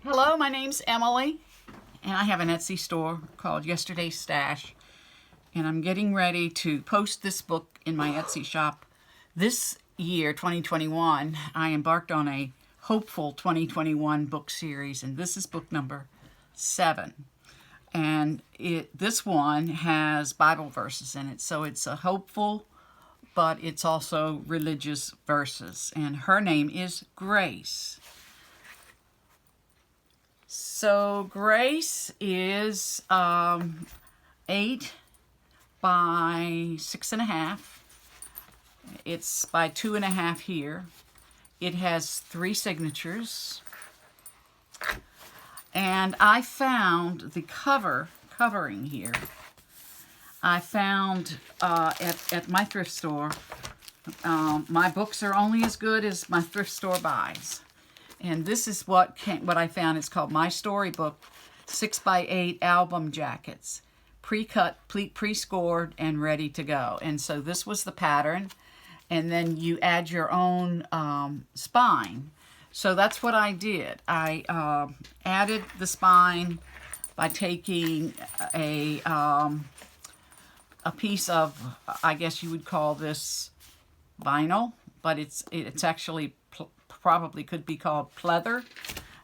Hello, my name's Emily, and I have an Etsy store called Yesterday's Stash, and I'm getting ready to post this book in my Etsy shop. This year, 2021, I embarked on a hopeful 2021 book series, and this is book number 7. And this one has Bible verses in it, so it's a hopeful, but it's also religious verses, and her name is Grace. So Grace is 8 by 6.5. It's by 2.5 here. It has 3 signatures. And I found the covering here. I found at my thrift store. My books are only as good as my thrift store buys. And this is what I found. It's called My Storybook 6x8 album jackets, pre-cut, pre-scored, and ready to go. And so this was the pattern, and then you add your own spine. So that's what I did. I added the spine by taking a piece of, I guess you would call this vinyl, but it's actually probably could be called pleather,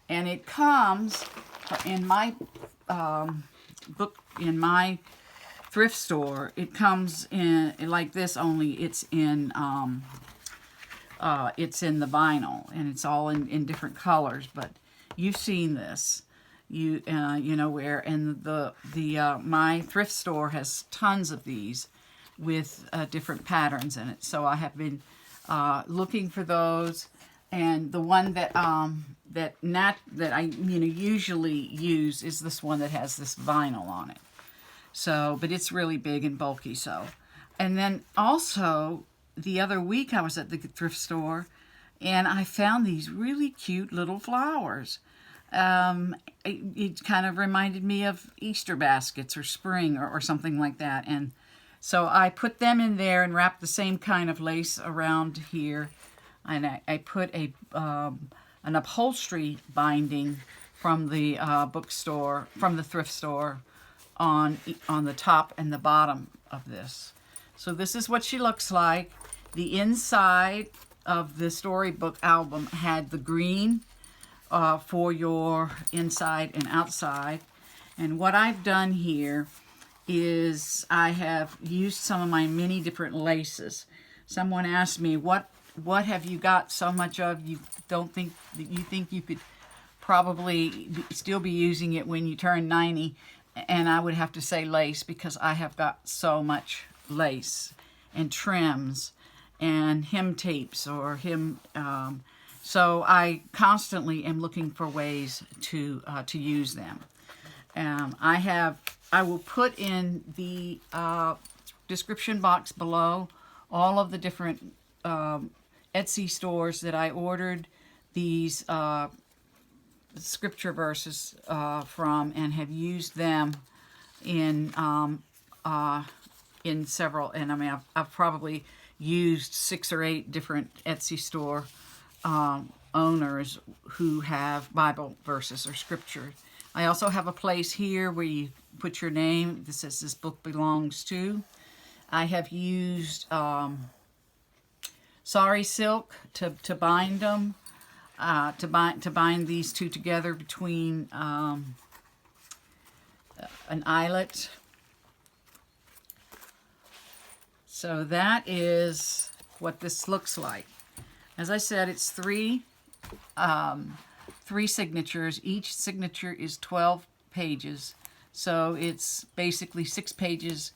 and it comes in my book in my thrift store. It comes in like this, only it's in the vinyl, and it's all in different colors. But you've seen this, you know where, and my thrift store has tons of these with different patterns in it. So I have been looking for those. And the one that I usually use is this one that has this vinyl on it. So, but it's really big and bulky. So, and then also the other week I was at the thrift store, and I found these really cute little flowers. It kind of reminded me of Easter baskets or spring or something like that. And so I put them in there and wrapped the same kind of lace around here. And I put an upholstery binding from the bookstore, from the thrift store, on the top and the bottom of this. So this is what she looks like. The inside of the storybook album had the green for your inside and outside. And what I've done here is I have used some of my many different laces. Someone asked me, what have you got so much of you think you could probably still be using it when you turn 90? And I would have to say lace, because I have got so much lace and trims and hem tapes or hem. So I constantly am looking for ways to use them. I will put in the description box below all of the different Etsy stores that I ordered these scripture verses from, and have used them in several. And I mean, I've probably used 6 or 8 different Etsy store owners who have Bible verses or scripture. I also have a place here where you put your name. This says this book belongs to. I have used Sari silk to bind them, to bind these two together between an eyelet. So that is what this looks like. As I said, it's 3 signatures. Each signature is 12 pages, so it's basically 6 pages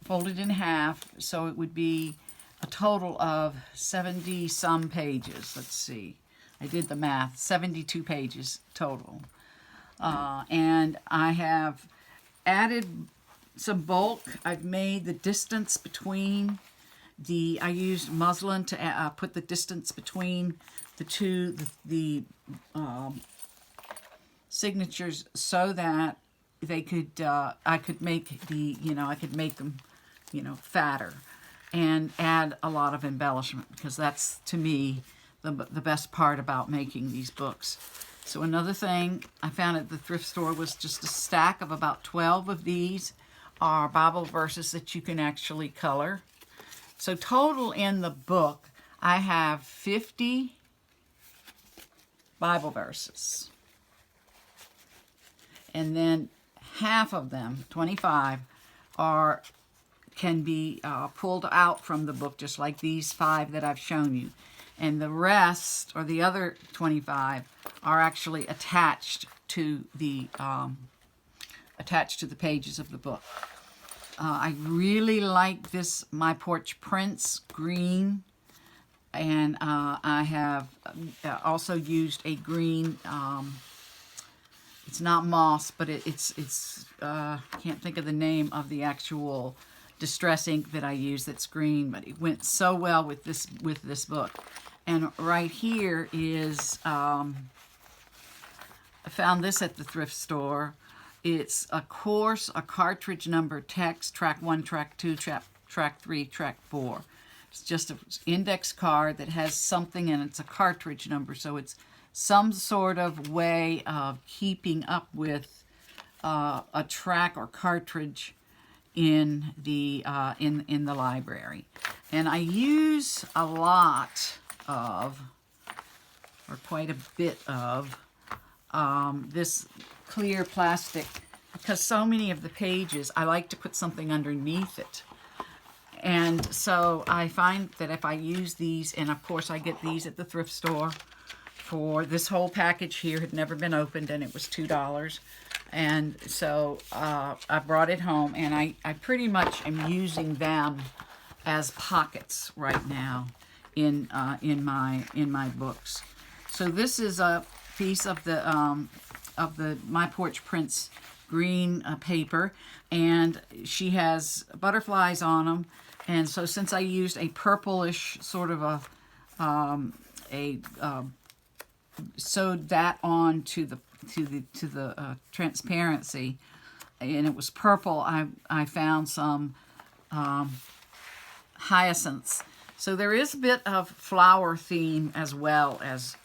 folded in half. So it would be a total of 70 some pages. Let's see, I did the math, 72 pages total. And I have added some bulk. I've made the distance between I used muslin to put the distance between the two, signatures, so that they could, I could make them, fatter, and add a lot of embellishment, because that's, to me, the best part about making these books. So another thing I found at the thrift store was just a stack of about 12 of these are Bible verses that you can actually color. So total in the book, I have 50 Bible verses. And then half of them, 25, can be pulled out from the book, just like these 5 that I've shown you. And the rest, or the other 25, are actually attached to the pages of the book. I really like this My Porch Prints green, and I have also used a green. It's not moss, but it's can't think of the name of the actual distress ink that I use that's green, but it went so well with this book. And right here is I found this at the thrift store. It's a cartridge number text, track 1, track 2, track 3, track 4. It's just an index card that has something, and it's a cartridge number, so it's some sort of way of keeping up with a track or cartridge in the library. And I use a lot of, or quite a bit of, this clear plastic, because so many of the pages I like to put something underneath it. And so I find that if I use these, and of course I get these at the thrift store, for this whole package here had never been opened, and it was $2. And so I brought it home, and I pretty much am using them as pockets right now in my books. So this is a piece of the My Porch Prints green paper, and she has butterflies on them. And so since I used a purplish sort of sewed that on to the transparency, and it was purple, I found some hyacinths. So there is a bit of flower theme as well as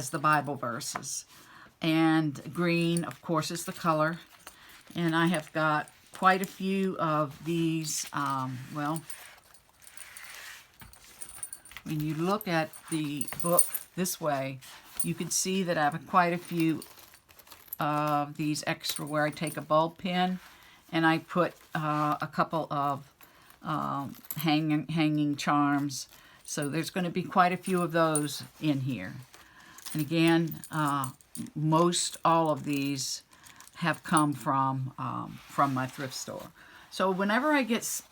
the Bible verses. And green, of course, is the color. And I have got quite a few of these, well, when you look at the book this way, you can see that I have quite a few of these extra, where I take a bulb pin and I put a couple of hanging charms. So there's going to be quite a few of those in here. And again, most all of these have come from my thrift store. So whenever I get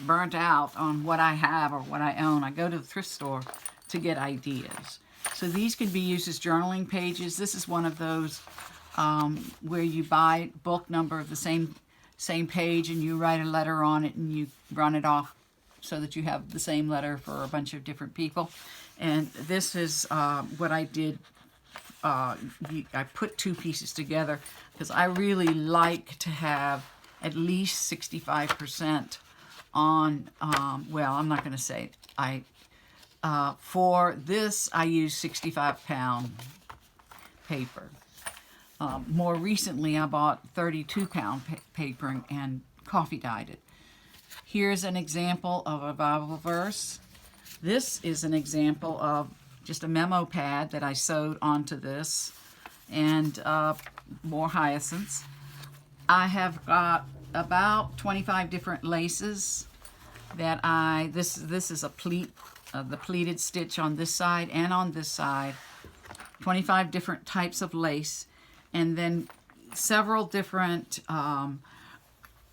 burnt out on what I have or what I own, I go to the thrift store to get ideas. So these can be used as journaling pages. This is one of those where you buy book number of the same page, and you write a letter on it, and you run it off so that you have the same letter for a bunch of different people. And this is what I did. I put 2 pieces together because I really like to have at least 65% on, well, I'm not going to say it. For this, I use 65-pound paper. More recently, I bought 32-pound paper and coffee dyed it. Here's an example of a Bible verse. This is an example of just a memo pad that I sewed onto this, and more hyacinths. I have got about 25 different laces that this is a pleat, the pleated stitch on this side and on this side. 25 different types of lace, and then several different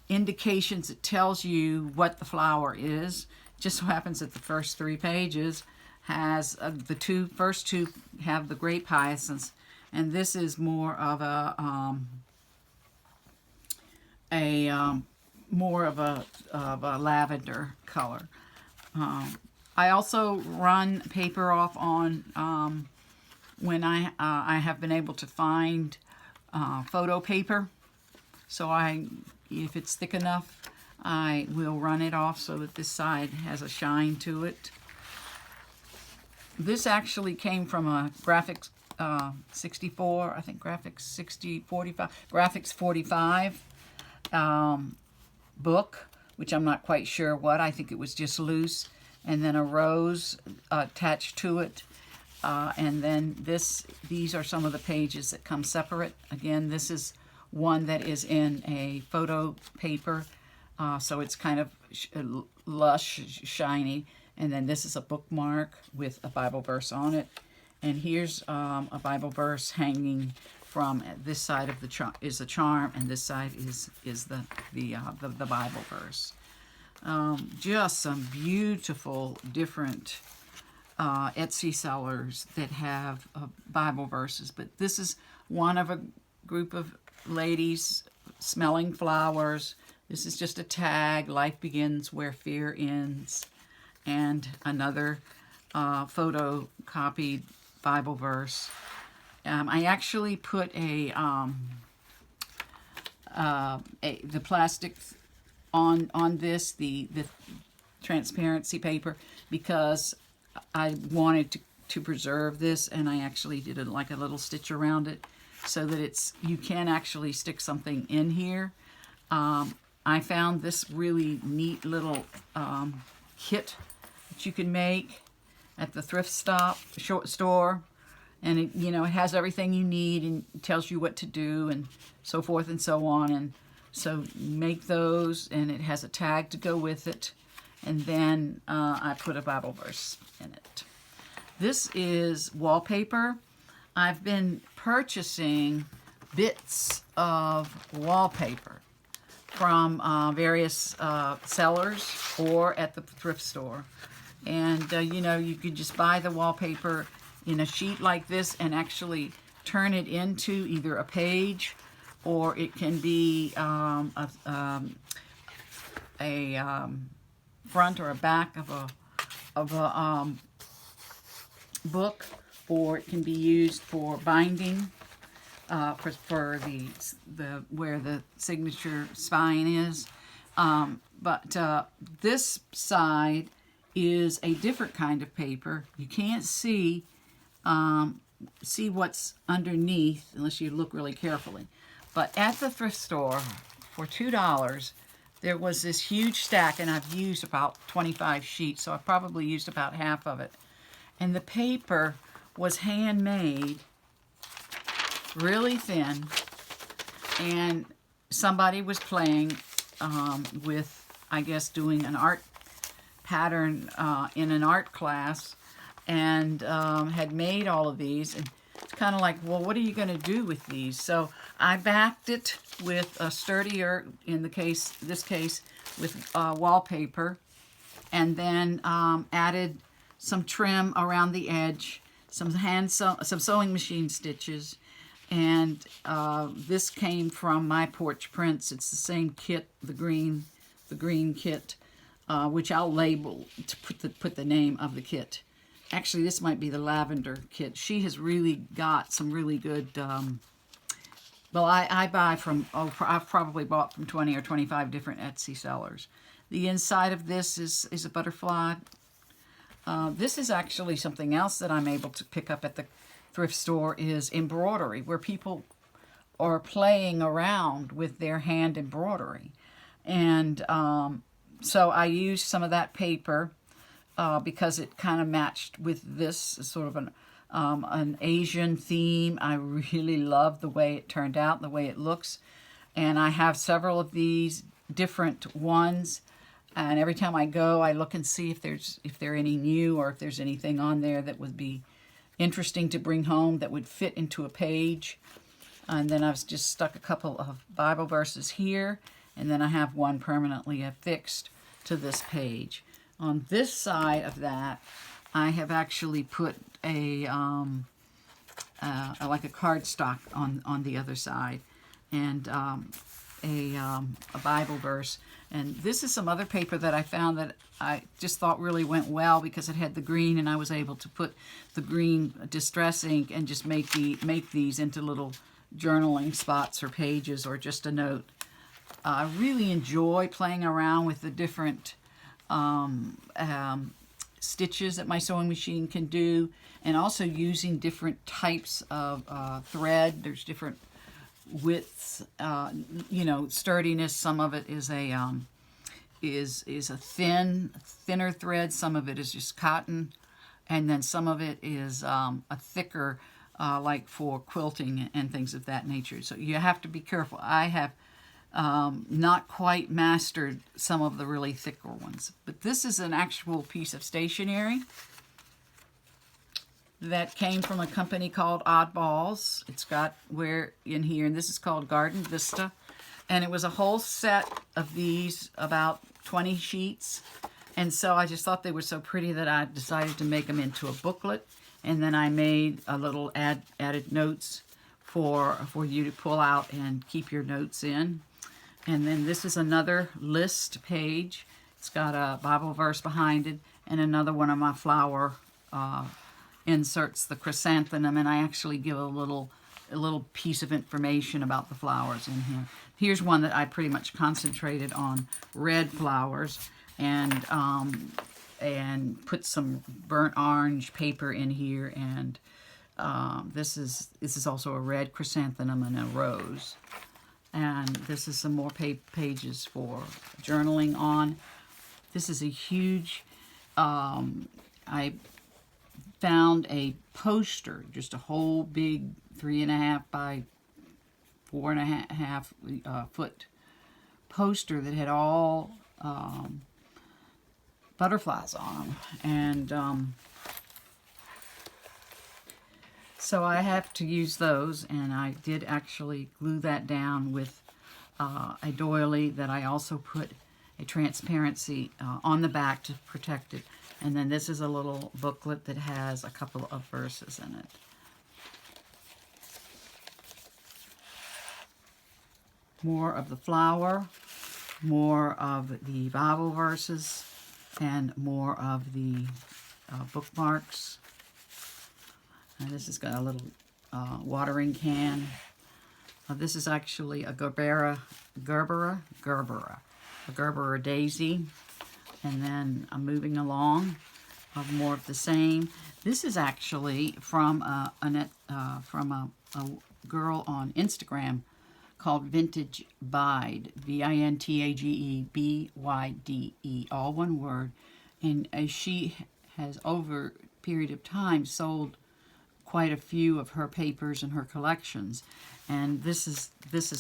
indications. It tells you what the flower is. Just so happens that the first 3 pages has the first two have the grape hyacinths, and this is more of a lavender color. I also run paper off on when I have been able to find photo paper. So if it's thick enough, I will run it off so that this side has a shine to it. This actually came from a Graphics 64, I think Graphics 45 book, which I'm not quite sure what. I think it was just loose, and then a rose attached to it, and then these are some of the pages that come separate. Again, this is one that is in a photo paper, so it's kind of lush, shiny, and then this is a bookmark with a Bible verse on it, and here's a Bible verse hanging from this side of the is a charm, and this side is the Bible verse. Just some beautiful different Etsy sellers that have Bible verses, but this is one of a group of ladies smelling flowers. This is just a tag, life begins where fear ends, and another photocopied Bible verse. I actually put the plastic on this, the transparency paper, because I wanted to preserve this, and I actually did like a little stitch around it so that you can actually stick something in here. I found this really neat little kit that you can make at the thrift store. And it, it has everything you need and tells you what to do and so forth and so on. And so make those, and it has a tag to go with it. And then I put a Bible verse in it. This is wallpaper. I've been purchasing bits of wallpaper from various sellers or at the thrift store. And, you can just buy the wallpaper in a sheet like this and actually turn it into either a page, or it can be a front or a back of a book, or it can be used for binding for the where the signature spine is. But this side is a different kind of paper. You can't see what's underneath unless you look really carefully. But at the thrift store for $2, there was this huge stack, and I've used about 25 sheets, so I probably used about half of it. And the paper was handmade, really thin, and somebody was playing with, I guess, doing an art pattern in an art class, and had made all of these, and it's kind of like, well, what are you going to do with these? So I backed it with a sturdier, this case, with wallpaper, and then added some trim around the edge, some sewing machine stitches, and this came from My Porch Prints. It's the same kit, the green kit, which I'll label to put the name of the kit. Actually, this might be the lavender kit. She has really got some really good, well, I buy from, I've probably bought from 20 or 25 different Etsy sellers. The inside of this is a butterfly. This is actually something else that I'm able to pick up at the thrift store, is embroidery, where people are playing around with their hand embroidery. And so I used some of that paper because it kind of matched with this sort of an Asian theme. I really love the way it turned out, the way it looks. And I have several of these different ones. And every time I go, I look and see if they're any new, or if there's anything on there that would be interesting to bring home that would fit into a page. And then I've just stuck a couple of Bible verses here, and then I have one permanently affixed to this page. On this side of that, I have actually put a like a cardstock on the other side, and a Bible verse. And this is some other paper that I found that I just thought really went well because it had the green, and I was able to put the green distress ink and just make these into little journaling spots or pages or just a note. I really enjoy playing around with the different stitches that my sewing machine can do, and also using different types of thread. There's different widths, you know, sturdiness. Some of it is a thinner thread. Some of it is just cotton, and then some of it is a thicker, like for quilting and things of that nature. So you have to be careful. I have not quite mastered some of the really thicker ones, but this is an actual piece of stationery that came from a company called Oddballs. It's got where in here, and this is called Garden Vista, and it was a whole set of these, about 20 sheets, and so I just thought they were so pretty that I decided to make them into a booklet, and then I made a little added notes for you to pull out and keep your notes in. And then this is another list page. It's got a Bible verse behind it, and another one of my flower inserts, the chrysanthemum, and I actually give a little piece of information about the flowers in here. Here's one that I pretty much concentrated on red flowers, and put some burnt orange paper in here, and this is also a red chrysanthemum and a rose. And this is some more pages for journaling on. This is a huge, I found a poster, just a whole big 3.5 by 4.5 foot poster that had all butterflies on them. And so I have to use those, and I did actually glue that down with a doily that I also put a transparency on the back to protect it. And then this is a little booklet that has a couple of verses in it. More of the flower, more of the Bible verses, and more of the bookmarks. And this has got a little watering can. This is actually a Gerbera daisy. And then I'm moving along of more of the same. This is actually from a girl on Instagram called Vintage Bide, VINTAGEBYDE, all one word. And she has, over a period of time, sold quite a few of her papers and her collections. And this is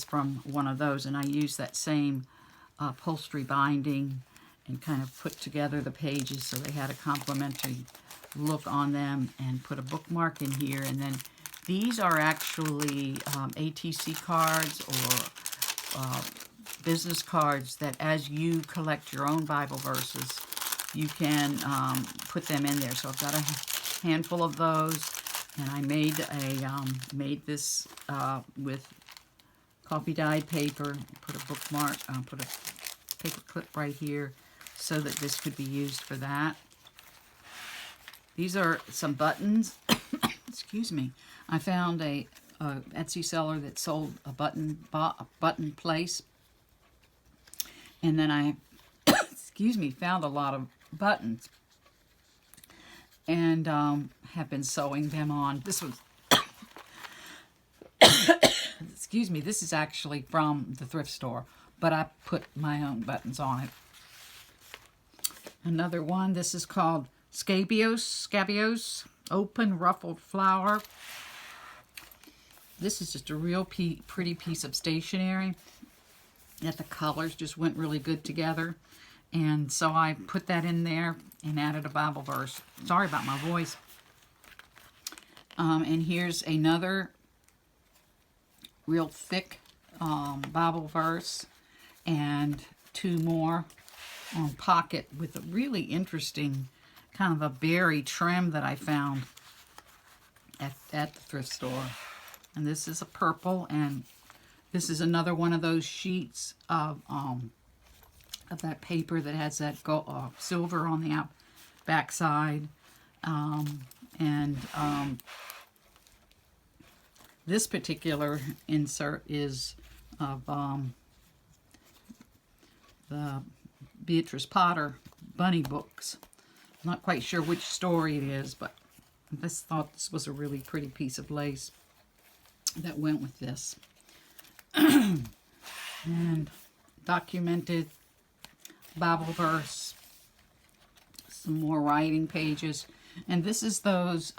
from one of those. And I use that same upholstery binding and kind of put together the pages so they had a complementary look on them, and put a bookmark in here. And then these are actually ATC cards or business cards that, as you collect your own Bible verses, you can put them in there. So I've got a handful of those, and I made this with coffee dyed paper. Put a bookmark, put a paper clip right here, so that this could be used for that. These are some buttons. Excuse me. I found a Etsy seller that sold a button place, and then I, excuse me, found a lot of buttons, and have been sewing them on. This was, excuse me, this is actually from the thrift store, but I put my own buttons on it. Another one, this is called Scabios, open ruffled flower. This is just a real pretty piece of stationery that the colors just went really good together. And so I put that in there and added a Bible verse. Sorry about my voice. And here's another real thick Bible verse, and two more on pocket with a really interesting kind of a berry trim that I found at the thrift store. And this is a purple, and this is another one of those sheets of that paper that has that silver on the back side. This particular insert is of the Beatrice Potter bunny books. Not quite sure which story it is, but I just thought this was a really pretty piece of lace that went with this. And documented Bible verse, some more writing pages. And this is those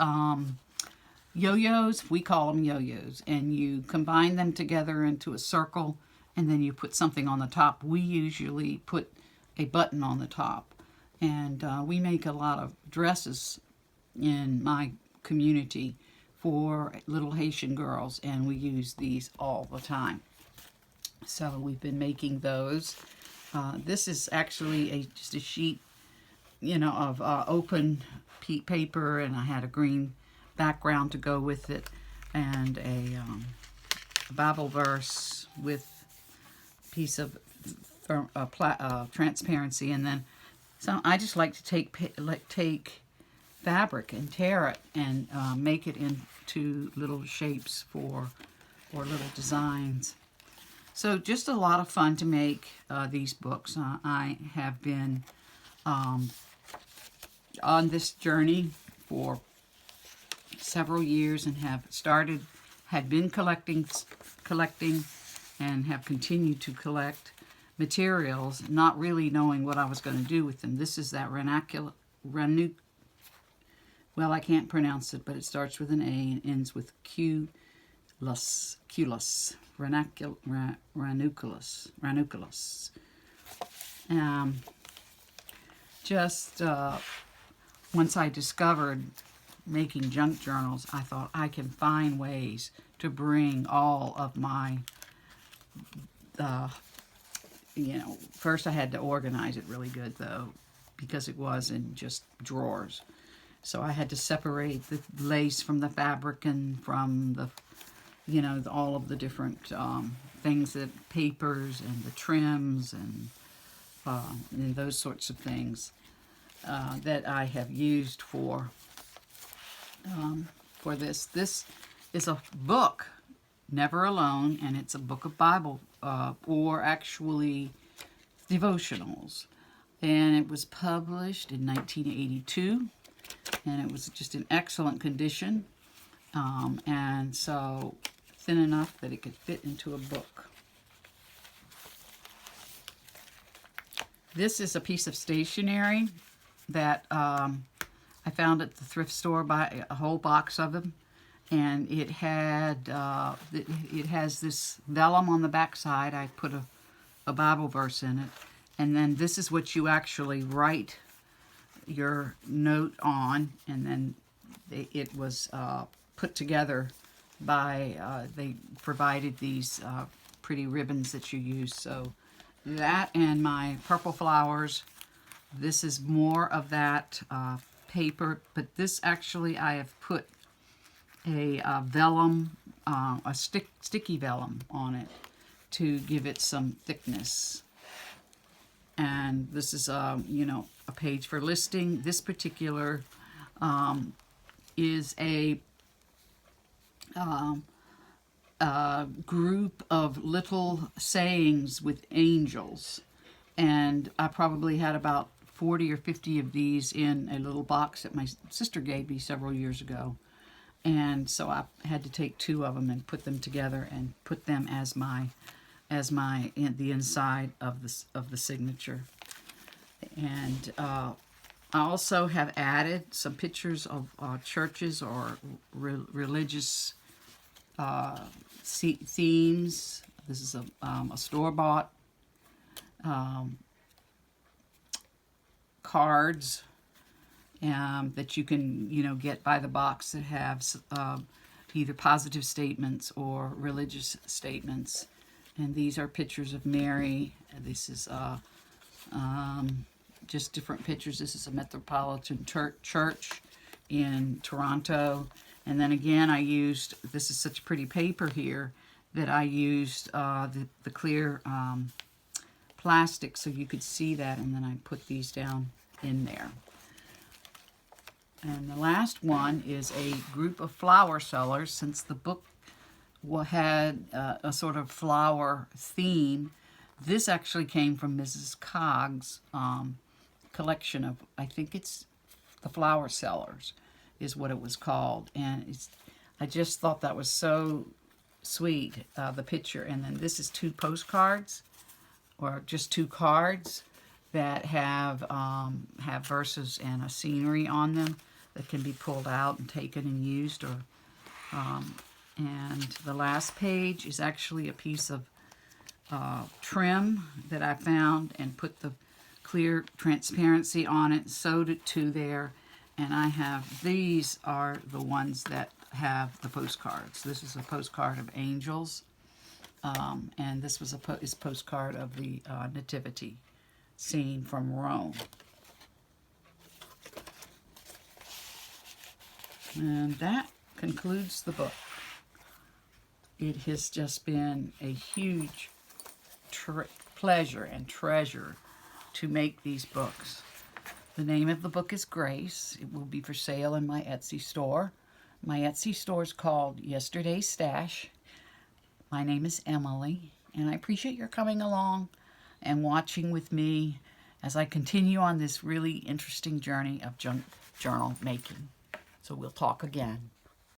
yo-yos. We call them yo-yos. And you combine them together into a circle, and then you put something on the top. We usually put a button on the top. And we make a lot of dresses in my community for little Haitian girls, and we use these all the time. So we've been making those. This is actually just a sheet, you know, of open paper, and I had a green background to go with it, and a Bible verse with a piece of transparency, and then so I just like to take fabric and tear it and make it into little shapes or little designs. So just a lot of fun to make these books. I have been on this journey for several years and had been collecting and have continued to collect materials, not really knowing what I was going to do with them. This is that well, I can't pronounce it, but it starts with an A and ends with ranunculus. Just once I discovered making junk journals, I thought I can find ways to bring all of my, you know, first I had to organize it really good though, because it was in just drawers. So I had to separate the lace from the fabric and from the, you know, all of the different things, that papers and the trims and those sorts of things that I have used for this. This is a book, Never Alone, and it's a book of Bible or actually devotionals. And it was published in 1982. And it was just in excellent condition, and so thin enough that it could fit into a book. This is a piece of stationery that I found at the thrift store, by a whole box of them, and it has this vellum on the back side. I put a Bible verse in it, and then this is what you actually write your note on, and then it was put together by they provided these pretty ribbons that you use. So that and my purple flowers, this is more of that paper, but this actually I have put a vellum, a sticky vellum on it to give it some thickness. And this is you know, a page for listing. This particular is a group of little sayings with angels, and I probably had about 40 or 50 of these in a little box that my sister gave me several years ago, and so I had to take 2 of them and put them together and put them as the inside of the signature. And I also have added some pictures of churches or religious themes. This is a store-bought cards that you can, you know, get by the box that have either positive statements or religious statements. And these are pictures of Mary. This is just different pictures. This is a Metropolitan Church in Toronto. And then again, I used, this is such pretty paper here, that I used the clear plastic so you could see that, and then I put these down in there. And the last one is a group of flower sellers. Since the book had a sort of flower theme, this actually came from Mrs. Cog's collection of, I think it's the Flower Sellers is what it was called. And I just thought that was so sweet, the picture. And then this is 2 postcards, or just 2 cards that have verses and a scenery on them that can be pulled out and taken and used. Or and the last page is actually a piece of trim that I found and put the clear transparency on it, sewed it to there, and I have, these are the ones that have the postcards. This is a postcard of angels, and this was a postcard of the nativity scene from Rome. And that concludes the book. It has just been a huge pleasure and treasure to make these books. The name of the book is Grace. It will be for sale in my Etsy store. My Etsy store is called Yesterday's Stash. My name is Emily, and I appreciate your coming along and watching with me as I continue on this really interesting journey of junk journal making. So we'll talk again.